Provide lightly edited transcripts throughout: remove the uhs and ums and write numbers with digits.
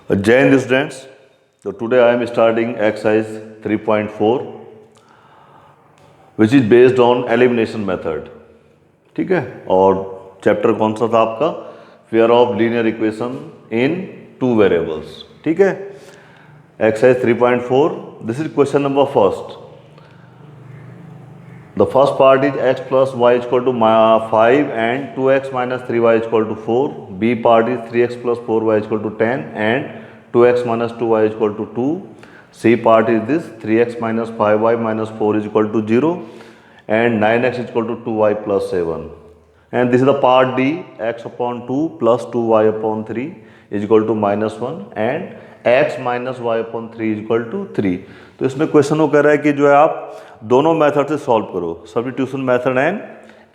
Jai Hind students. So today I am starting exercise 3.4 which is based on elimination method. ठीक है, और chapter कौन सा था आपका? Fair of linear equation in two variables. ठीक है, exercise 3.4. This is question number first. The first part is x plus y is equal to 5 and 2x minus 3y is equal to 4. B part is 3x plus 4y is equal to 10 and 2x minus 2y is equal to 2. C part is this 3x minus 5y minus 4 is equal to 0 and 9x is equal to 2y plus 7. And this is the part D, x upon 2 plus 2y upon 3 is equal to minus 1 and x minus y upon 3 is equal to 3. तो इसमें question वो कह रहा है कि जो है आप दोनों मेथड से सॉल्व करो, substitution method and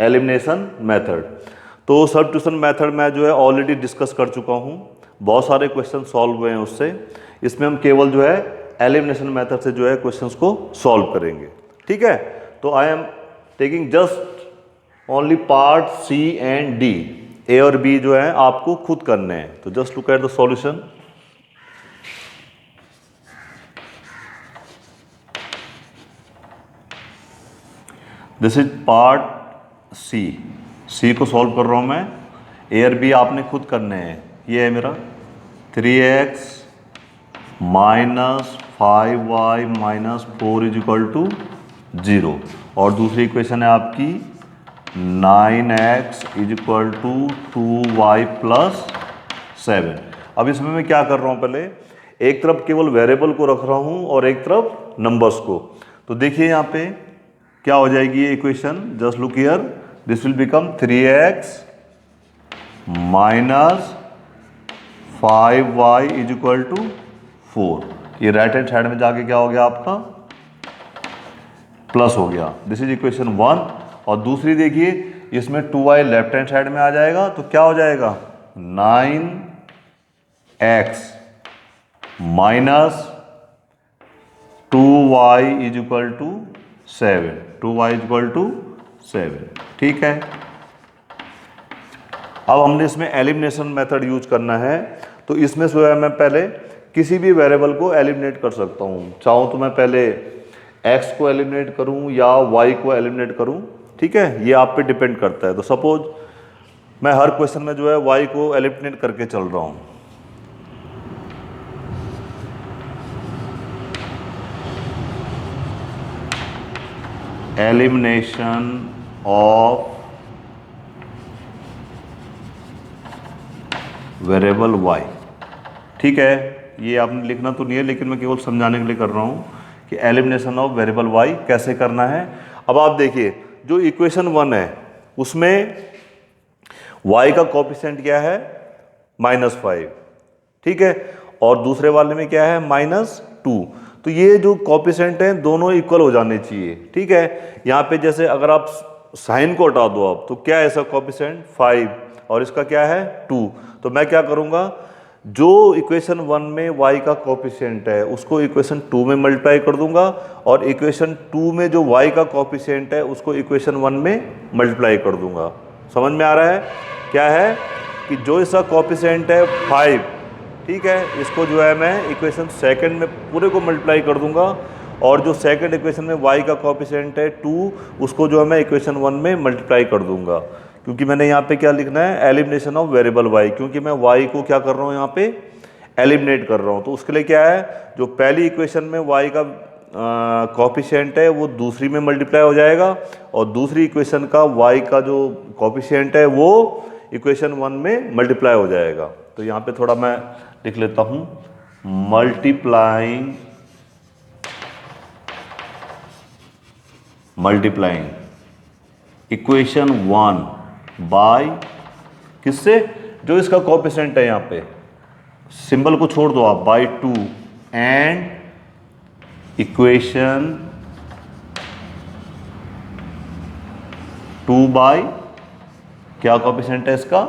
elimination method. तो सब्स्टिट्यूशन मेथड मैं जो है ऑलरेडी डिस्कस कर चुका हूँ, बहुत सारे क्वेश्चन सॉल्व हुए हैं उससे. इसमें हम केवल जो है एलिमिनेशन मेथड से जो है क्वेश्चंस को सॉल्व करेंगे. ठीक है, तो I am taking just only part C and D. A और बी जो है आपको खुद करने हैं. तो just look at the solution. This is part C. C को सॉल्व कर रहा हूँ मैं. ए और बी आपने खुद करने हैं. ये है मेरा 3x minus 5y minus 4 is equal to 0 और दूसरी इक्वेशन है आपकी 9x is equal to 2y plus 7. अब इसमें मैं क्या कर रहा हूँ, पहले एक तरफ केवल वेरिएबल को रख रहा हूँ और एक तरफ नंबर्स को. तो देखिए यहाँ पे क्या हो जाएगी ये equation. Just look here, this will become 3x minus 5y is equal to 4. ये राइट हैंड साइड में जाके क्या हो गया आपका, प्लस हो गया. This is equation 1. और दूसरी देखिए, इसमें 2y लेफ्ट हैंड साइड में आ जाएगा तो क्या हो जाएगा 9x minus 2y is equal to 7. 2y is equal to 7. ठीक है, अब हमने इसमें एलिमिनेशन मेथड यूज करना है. तो इसमें जो है मैं पहले किसी भी वेरिएबल को एलिमिनेट कर सकता हूँ. चाहूँ तो मैं पहले x को एलिमिनेट करूँ या y को एलिमिनेट करूँ. ठीक है, ये आप पे डिपेंड करता है. तो सपोज मैं हर क्वेश्चन में जो है y को एलिमिनेट करके चल रहा हूँ. Elimination of variable y. ठीक है, ये आपने लिखना तो नहीं है, लेकिन मैं केवल समझाने के लिए कर रहा हूँ कि एलिमिनेशन ऑफ वेरिएबल y कैसे करना है. अब आप देखिए, जो इक्वेशन 1 है उसमें y का कोएफिशिएंट क्या है -5. ठीक है, और दूसरे वाले में क्या है -2. तो ये जो कोएफिशिएंट हैं दोनों इक्वल हो जाने चाहिए. ठीक है, यहाँ पे जैसे अगर आप साइन को हटा दो आप, तो क्या है ऐसा कोएफिशिएंट 5 और इसका क्या है 2. तो मैं क्या करूँगा, जो इक्वेशन 1 में y का कोएफिशिएंट है उसको इक्वेशन 2 में मल्टीप्लाई कर दूंगा और इक्वेशन 2 में जो y का कोएफिशिएंट है उसको इक्वेशन 1 में मल्टीप्लाई कर दूंगा. समझ में आ रहा है क्या है कि जो इसका कोएफिशिएंट है 5, ठीक है, इसको जो है मैं इक्वेशन सेकंड में पूरे को मल्टीप्लाई कर दूंगा और जो सेकंड इक्वेशन में y का कोएफिशिएंट है 2 उसको जो है मैं इक्वेशन 1 में मल्टीप्लाई कर दूंगा. क्योंकि मैंने यहाँ पे क्या लिखना है, एलिमिनेशन ऑफ वेरिएबल y, क्योंकि मैं y को क्या कर रहा हूँ यहाँ पे एलिमिनेट कर रहा हूँ. तो उसके लिए क्या है, जो पहली इक्वेशन में y का कोएफिशिएंट है वो दूसरी में मल्टीप्लाई हो जाएगा और दूसरी इक्वेशन का y का जो कोएफिशिएंट है वो इक्वेशन 1 में मल्टीप्लाई हो जाएगा. तो यहाँ पे थोड़ा मैं लिख लेता हूँ, मल्टीप्लाइंग इक्वेशन 1 बाय किससे, जो इसका कोएफिशिएंट है यहाँ पे, सिंबल को छोड़ दो आप, बाय 2 एंड इक्वेशन 2 बाय क्या कोएफिशिएंट है इसका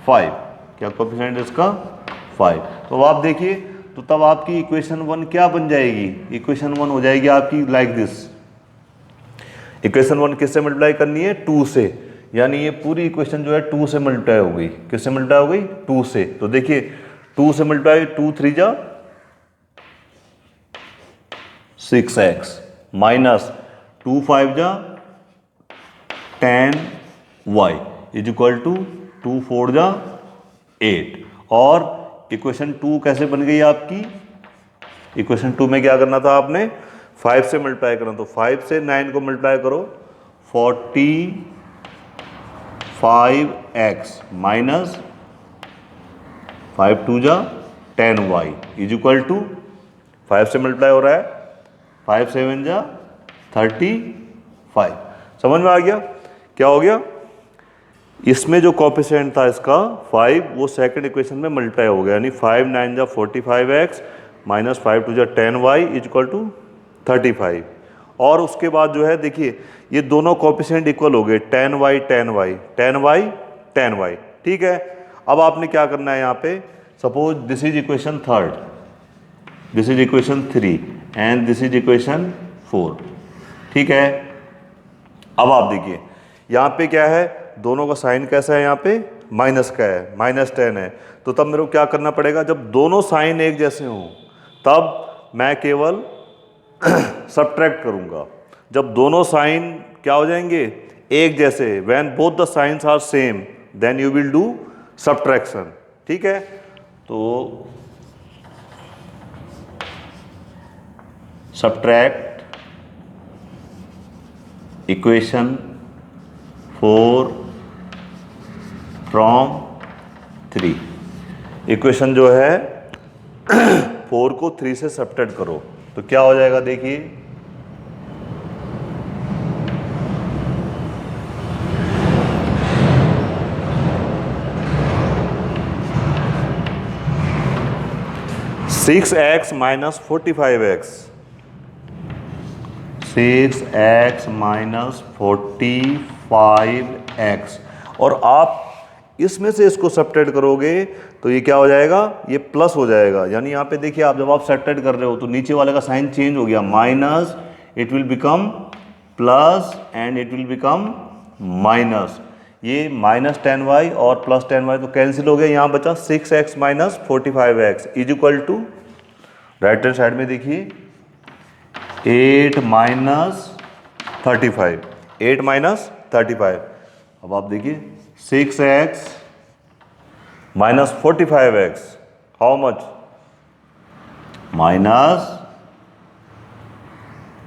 5. क्या कोएफिशिएंट है इसका 5. तो आप देखिए, तो तब आपकी इक्वेशन 1 क्या बन जाएगी, इक्वेशन 1 हो जाएगी आपकी लाइक दिस. इक्वेशन 1 किससे मल्टीप्लाई करनी है 2 से, यानी ये पूरी इक्वेशन जो है 2 से मल्टीप्लाई हो गई. किससे मल्टीप्लाई हो गई 2 से. तो देखिए 2 से मल्टीप्लाई, 2 3 जा 6x माइनस 2 5 जा 10y इज इक्वल टू 2 4 जा 8। और इक्वेशन 2 कैसे बन गई आपकी? इक्वेशन 2 में क्या करना था आपने? 5 से मल्टीप्लाई करना, तो 5 से 9 को मल्टीप्लाई करो, 45x माइनस 5 2 जा 10y इज इक्वल टू 5 से मल्टीप्लाई हो रहा है, 5 7 जा 35। समझ में आ गया क्या हो गया? इसमें जो कोएफिशिएंट था इसका 5 वो सेकंड इक्वेशन में मल्टीप्लाई हो गया, यानी 5 9 जा 45x माइनस 5 2 जा 10y इज इक्वल टू 35। और उसके बाद जो है देखिए ये दोनों कोएफिशिएंट इक्वल हो गए, 10y 10y 10y 10y। ठीक है, अब आपने क्या करना है यहाँ पे, suppose this is equation third, this is equation 3 and this is equation 4। ठीक है, अब आप देखिए यहाँ पे क्या है, दोनों का साइन कैसा है, यहाँ पे माइनस का है, -10 है। तो तब मेरे को क्या करना पड़ेगा, जब दोनों साइन एक जैसे हों तब मैं केवल सब्ट्रैक्ट करूंगा। जब दोनों साइन क्या हो जाएंगे, एक जैसे, when both the signs are same then you will do subtraction. ठीक है, तो सब्ट्रैक्ट इक्वेशन 4 फ्रॉम 3। इक्वेशन जो है 4 को 3 से सब्ट्रैक्ट करो तो क्या हो जाएगा, देखिए 6x minus 45x, 6x minus 45x। और आप इसमें से इसको सब्ट्रैक्ट करोगे तो ये क्या हो जाएगा, ये प्लस हो जाएगा। यानी यहाँ पे देखिए आप जब आप सब्ट्रैक्ट कर रहे हो तो नीचे वाले का साइन चेंज हो गया, minus it will become plus and it will become minus. ये -10y और +10y तो कैंसिल हो गया, यहाँ बचा 6x minus 45x is equal to, right hand side में देखिए 8 माइनस 35, 8 माइनस 35। अब आप देखिए 6x minus 45x, how much, minus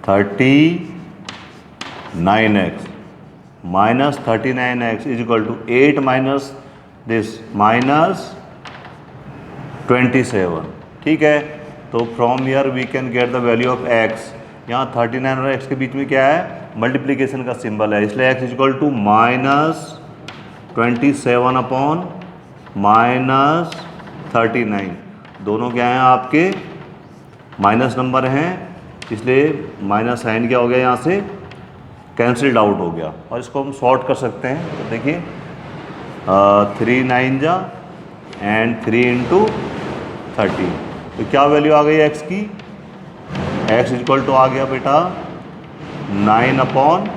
39x, minus 39x is equal to 8 minus this minus 27। ठीक है, तो from here we can get the value of x। यहाँ 39 और x के बीच में क्या है, मल्टीप्लिकेशन का सिंबल है, इसलिए x is equal to minus 27 upon minus 39। दोनों क्या हैं आपके माइनस नंबर हैं, इसलिए माइनस साइन क्या हो गया, यहाँ से कैंसिल्ड आउट हो गया। और इसको हम सॉर्ट कर सकते हैं, तो देखिए 3 9 जा एंड 3 इंटू 30, तो क्या वैल्यू आ गई x की, x इक्वल टू आ गया बेटा 9 अपॉन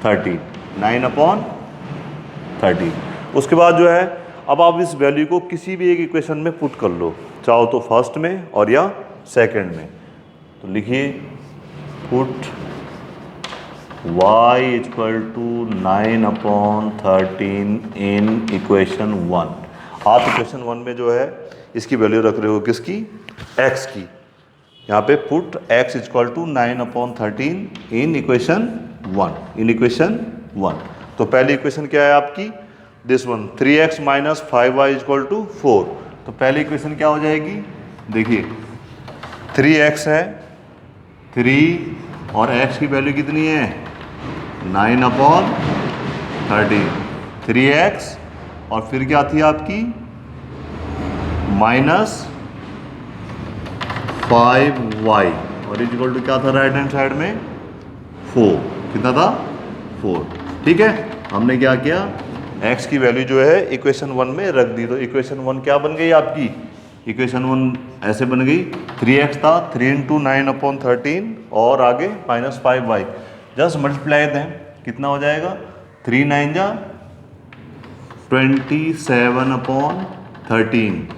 30, 9 अपॉन 30। उसके बाद जो है अब आप इस वैल्यू को किसी भी एक इक्वेशन में पुट कर लो, चाहो तो फर्स्ट में और या सेकंड में। तो लिखिए put y equal to 9 upon 13 in equation 1। आप इक्वेशन 1 में जो है इसकी वैल्यू रख रहे हो किसकी, x की। यहाँ पे put x equal to 9 upon 13 in equation 1, in equation 1। तो पहली इक्वेशन क्या है आपकी, this one 3x minus 5y equal to 4। तो पहली इक्वेशन क्या हो जाएगी, देखिए 3x है, 3 और x की वैल्यू कितनी है 9 अपॉन 13, 3x और फिर क्या थी आपकी माइनस 5y और इक्वल टू क्या था राइट हैंड साइड में 4, कितना था 4। ठीक है, हमने क्या किया, x की वैल्यू जो है इक्वेशन 1 में रख दी। तो इक्वेशन 1 क्या बन गई आपकी, इक्वेशन 1 ऐसे बन गई, 3x था, 3 इंटू 9 अपॉन 13 और आगे माइनस 5y, जस्ट मल्टीप्लाई दें, कितना हो जाएगा 3 9 जा 27 अपॉन 13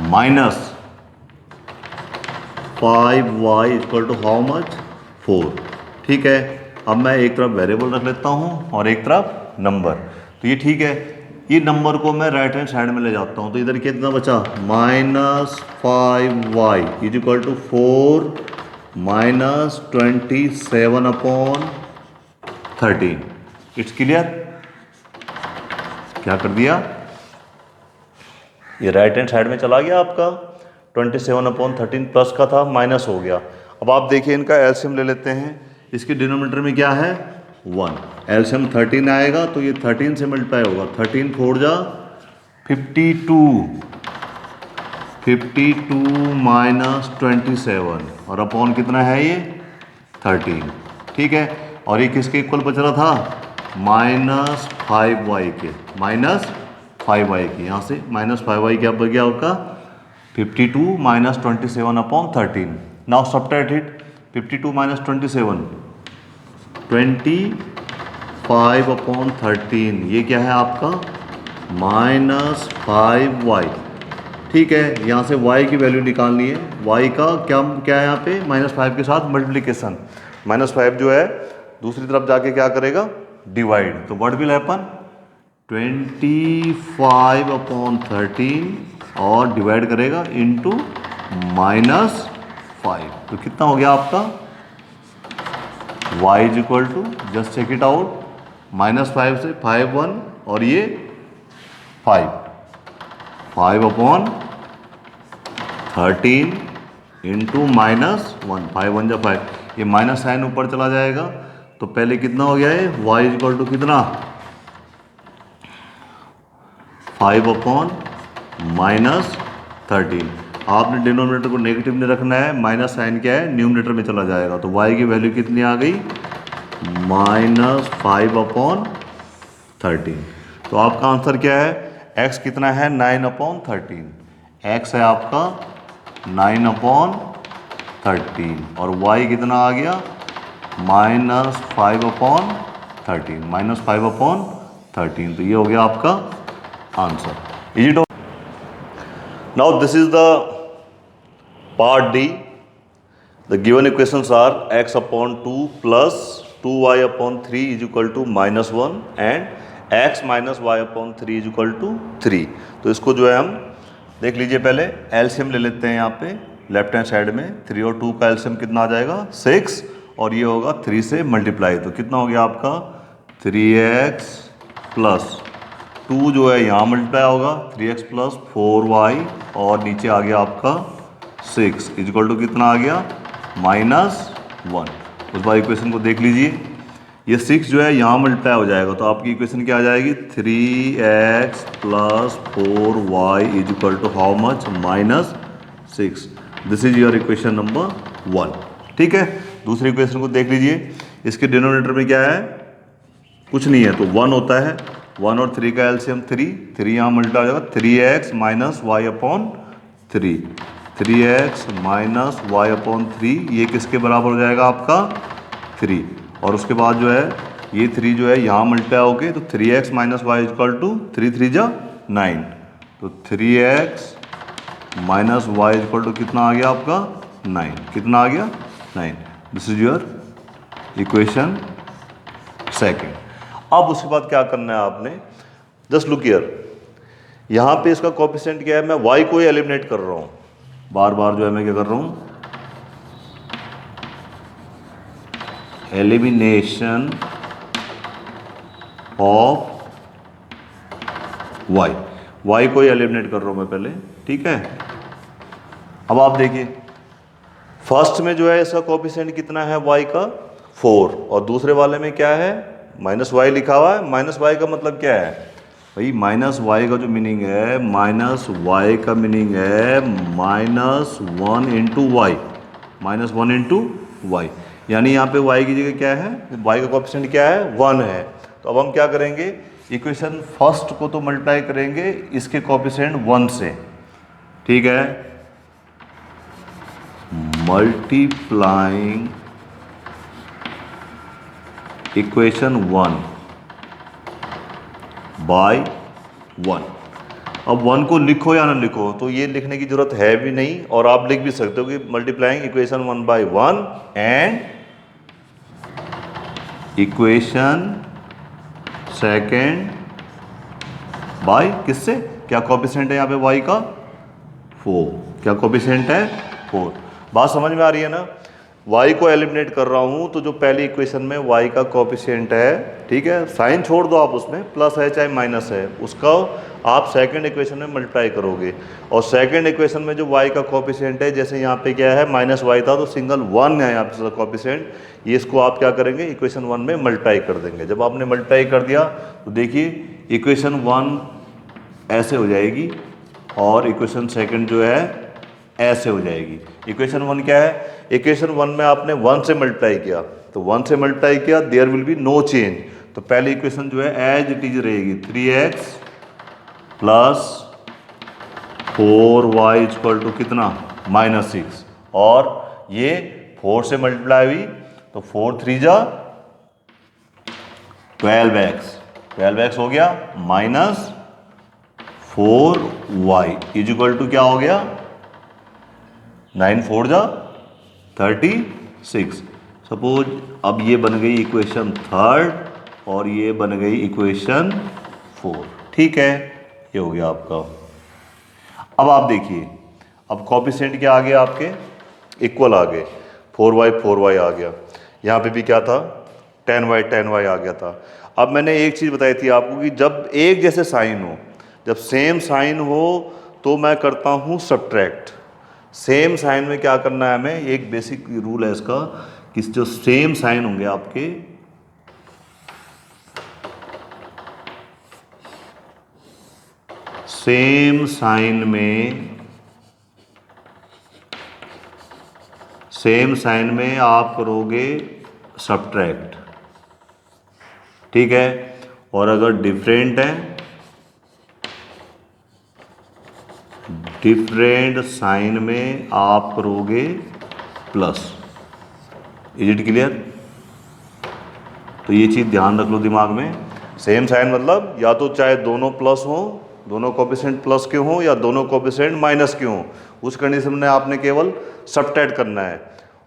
minus 5y equal to how much 4। ठीक है, अब मैं एक तरफ वेरिएबल रख लेता हूँ और एक तरफ नंबर। तो ये ठीक है, ये नंबर को मैं राइट हैंड साइड में ले जाता हूँ, तो इधर कितना बचा, -5y is equal to 4 -27/13। It's clear. क्या कर दिया, ये राइट हैंड साइड में चला गया आपका, 27/13 प्लस का था माइनस हो गया। अब आप देखिए इनका एलसीएम ले लेते हैं। इसके डिनोमिनेटर में क्या है 1, एलसीएम 13 आएगा तो ये 13 से मल्टीप्लाई होगा। 13 4 जा 52 -27 और अपॉन कितना है ये 13। ठीक है, और ये किसके इक्वल बच रहा था, -5y के, -5y के, यहाँ से -5y क्या बच गया आपका 52 -27/13। नाउ सब्ट्रैक्ट इट, 52 -27 25/13, ये क्या है आपका -5y। ठीक है, यहाँ से y की वैल्यू निकालनी है। y का क्या क्या है यहाँ पे, -5 के साथ मल्टीप्लिकेशन, -5 जो है दूसरी तरफ जाके क्या करेगा, डिवाइड। तो व्हाट विल हैपन, 25/13 और डिवाइड करेगा इनटू -5। तो कितना हो गया आपका y is equal to, just check it out, -5 से 5 1 और ये 5/13 इंटू -1, 5 1 जा 5, ये माइनस साइन ऊपर चला जाएगा। तो पहले कितना हो गया है, y इज इक्वल टू कितना 5/13। आपने डिनोमिनेटर को नेगेटिव में रखना है, माइनस साइन क्या है न्यूमरेटर में चला जाएगा। तो y की वैल्यू कितनी आ गई, -5/13। तो आपका आंसर क्या है, x कितना है 9/13, x है आपका 9/13 और y कितना आ गया -5/13। तो ये हो गया आपका answer. Is it? Now this is the part D. The given equations are x/2 plus 2y/3 is equal to -1 and x - y/3 is equal to 3। तो इसको जो है हम देख लीजिए, पहले एलसीएम ले लेते हैं। यहाँ पे लेफ्ट हैंड साइड में 3 और 2 का एलसीएम कितना आ जाएगा 6 और ये होगा 3 से मल्टीप्लाई। तो कितना हो गया आपका 3x प्लस 2 जो है यहाँ मल्टीप्लाई होगा 3x प्लस 4y और नीचे आ गया आपका 6 इज इक्वल टू कितना आ गया -1। उस बार इक्वेशन को देख लीजिए, ये 6 जो है यहाँ मल्टीप्लाई हो जाएगा तो आपकी इक्वेशन क्या आ जाएगी 3x plus 4y is equal to how much -6। This is your equation number 1। ठीक है, दूसरी इक्वेशन को देख लीजिए। इसके डिनोमिनेटर में क्या है, कुछ नहीं है तो 1 होता है। 1 और 3 का एलसीएम 3 यहाँ मल्टीप्लाई हो जाएगा 3x - y/3, 3x - y/3 ये किसके बराबर हो जाएगा आपका 3। और उसके बाद जो है ये 3 जो है यहाँ मल्टीप्लाई हो गए तो 3x - y इक्वल टू 3 3 जा 9। तो 3x - y इक्वल टू कितना आ गया आपका 9। कितना आ गया 9। This is your equation second. अब उसके बाद क्या करना है आपने, जस्ट लुक हियर, यहाँ पे इसका कोएफिशिएंट क्या है, मैं y को ही एलिमिनेट कर रहा हूँ। बार बार जो है मैं क्या कर रहा हूँ, एलिमिनेशन ऑफ y को ही एलिमिनेट कर रहा हूँ मैं पहले। ठीक है, अब आप देखिए फर्स्ट में जो है इसका कोएफिशिएंट कितना है y का 4 और दूसरे वाले में क्या है -y लिखा हुआ है। -y का मतलब क्या है भाई, -y का जो मीनिंग है, -y का मीनिंग है -1 इंटू वाई, -1 इंटू वाई, यानी यहाँ पे y की जगह क्या है, y का कोएफिशिएंट क्या है 1 है। तो अब हम क्या करेंगे, इक्वेशन फर्स्ट को तो मल्टीप्लाई करेंगे इसके कोएफिशिएंट 1 से। ठीक है, मल्टीप्लाइंग इक्वेशन 1 बाय 1। अब 1 को लिखो या ना लिखो, तो ये लिखने की जरूरत है भी नहीं, और आप लिख भी सकते हो कि multiplying equation 1 by 1 and equation second by किससे, क्या कोएफिशिएंट है यहाँ पे y का 4, क्या कोएफिशिएंट है 4। बात समझ में आ रही है ना। y को एलिमिनेट कर रहा हूँ, तो जो पहली इक्वेशन में y का कोएफिशिएंट है, ठीक है, साइन छोड़ दो आप, उसमें प्लस है चाहे माइनस है, उसका आप सेकंड इक्वेशन में मल्टीप्लाई करोगे, और सेकंड इक्वेशन में जो y का कोएफिशिएंट है, जैसे यहाँ पे क्या है माइनस y था, तो सिंगल 1 है यहाँ पे कोएफिशिएंट, ये इसको आप क्या करेंगे इक्वेशन 1 में मल्टीप्लाई कर देंगे। जब आपने मल्टीप्लाई कर दिया तो देखिए इक्वेशन 1 ऐसे हो जाएगी और इक्वेशन सेकंड जो है ऐसे हो जाएगी। इक्वेशन 1 क्या है, इक्वेशन 1 में आपने 1 से मल्टीप्लाई किया, तो 1 से मल्टीप्लाई किया, there will be no change, तो पहली इक्वेशन जो है एज इट इज रहेगी 3x plus 4y equal to कितना -6, और ये 4 से मल्टीप्लाई हुई तो 4 3 जा 12x हो गया माइनस 4y इक्वल टू क्या हो गया 9 4 जा 36। सपोज अब ये बन गई इक्वेशन थर्ड और ये बन गई इक्वेशन 4, ठीक है, ये हो गया आपका। अब आप देखिए, अब कोएफिशिएंट क्या आ गया आपके, इक्वल आ गए, 4y आ गया, यहाँ पे भी क्या था 10y आ गया था। अब मैंने एक चीज़ बताई थी आपको कि जब एक जैसे साइन हो, जब सेम साइन हो तो मैं करता हूँ सब्ट्रैक्ट। सेम साइन में क्या करना है हमें, एक बेसिक रूल है इसका कि जो सेम साइन होंगे आपके, सेम साइन में आप करोगे सब्ट्रैक्ट, ठीक है, और अगर डिफरेंट है, डिफरेंट साइन में आप करोगे प्लस। Is it clear? तो ये चीज़ ध्यान रख लो दिमाग में। सेम साइन मतलब या तो चाहे दोनों प्लस हो, दोनों कोएफिशिएंट प्लस के हों, या दोनों कोएफिशिएंट माइनस के हों, उस कंडीशन में आपने केवल सब्ट्रैक्ट करना है।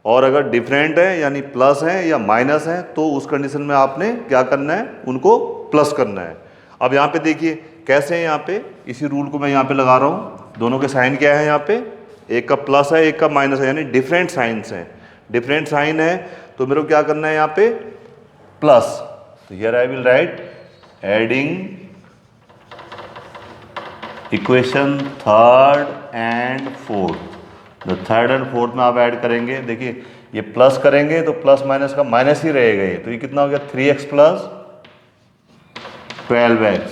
और अगर डिफरेंट है यानी प्लस है या माइनस है, तो उस कंडीशन में आपने क्या करना है, उनको प्लस करना है। अब यहाँ पे देखिए कैसे है, यहाँ पे इसी रूल को मैं यहाँ पे लगा रहा हूँ। दोनों के साइन क्या है, यहाँ पे एक का प्लस है एक का माइनस है, यानी डिफरेंट साइंस हैं। डिफरेंट साइन है तो मेरे को क्या करना है, यहाँ पे प्लस। तो here I will write adding equation third and fourth. जो थर्ड एंड फोर्थ में आप ऐड करेंगे, देखिए ये प्लस करेंगे तो प्लस माइनस का माइनस ही रहेगा ये, तो ये कितना हो गया 3x plus 12x,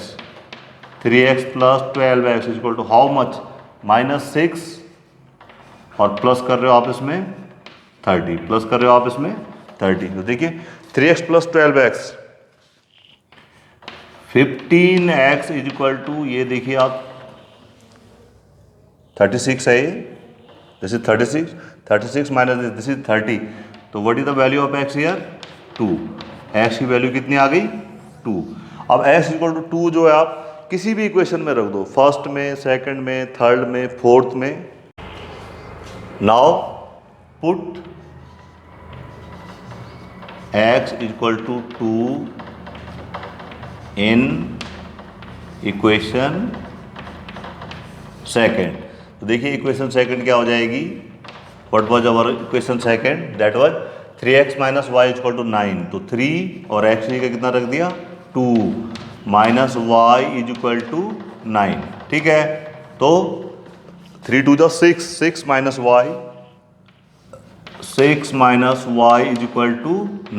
3x plus 12x equal to how much -6, और प्लस कर रहे हो आप इसमें 30, प्लस कर रहे हो आप इसमें 30। तो देखिए 3x plus 12x 15x equal to, ये देखिए आप 36 है, ये this is 36 minus this is 30, तो what is the value of x here 2। x की वैल्यू कितनी आ गई 2। अब x इक्वल टू 2 जो है आप किसी भी इक्वेशन में रख दो, फर्स्ट में, सेकंड में, थर्ड में, फोर्थ में। Now put x equal to 2 in equation second. तो देखिए इक्वेशन सेकंड क्या हो जाएगी, what was our equation second, that was 3x minus y equal to 9, तो 3 और x का कितना रख दिया 2 minus y is equal to 9, ठीक है। तो 3 2 6 minus y, 6 minus y is equal to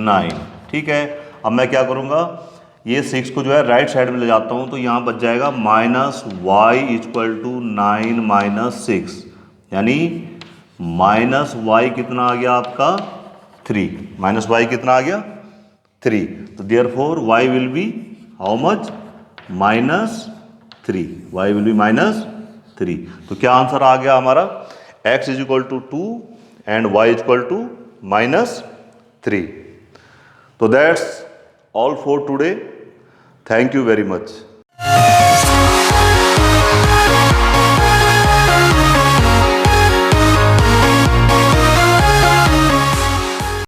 9, ठीक है। अब मैं क्या करूँगा, ये 6 को जो है राइट साइड में ले जाता हूँ, तो यहाँ बच जाएगा minus y equal to 9 minus 6, यानी माइनस वाई कितना आ गया आपका 3, माइनस वाई कितना आ गया 3। तो therefore y will be how much -3, y will be -3। तो क्या आंसर आ गया हमारा, x is equal to 2 and y equal to -3। तो that's all for today. Thank you very much.